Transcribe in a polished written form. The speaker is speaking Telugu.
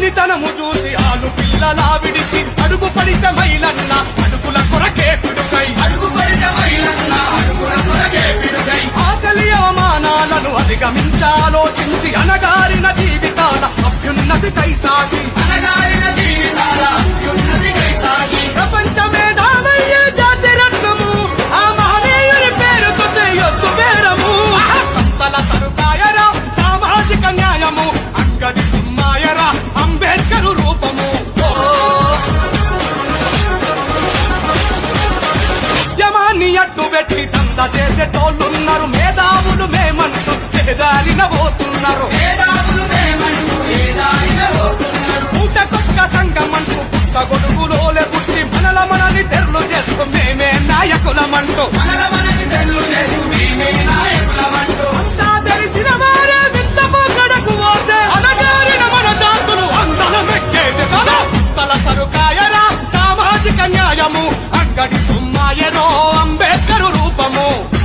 మొండితనము చూసి ఆలు పిల్లలా విడిచి అడుగు పడితే మైలన్న అడుగుల కొరకే పిడుగై ఆకలి అవమానాలను అధిగమించాలోచించి అనగారిన జీవితాల అభ్యున్నతి కైసాగి ప్రపంచ మేధావయ్యే జాతి రత్నము ఆ మహనీయుని పేరుతో చేయొద్దు బేరము సంతల సరుకాయరా సామాజిక న్యాయము అంగడి సుమ్మాయరా అంబేద్కరు రూపము ఉద్యమాన్ని అడ్డు పెట్టి దంద చేసేటోళ్ళున్నారు మేధావులు మేమంటూ పేదారిన పోతున్నారు పూటకొక్క సంఘమంటూ పుట్ట గొడుగులోలే పుట్టి మనని తెరలు చేస్తూ మేమే నాయకులమంటూ అంతా తెలిసిన వారే వింతమోకడకు పోతే అనగారిన మన జాతులు అందలమెక్కేది చదువు తల సరుకాయరా సామాజిక న్యాయము అంగడి సుమ్మాయరో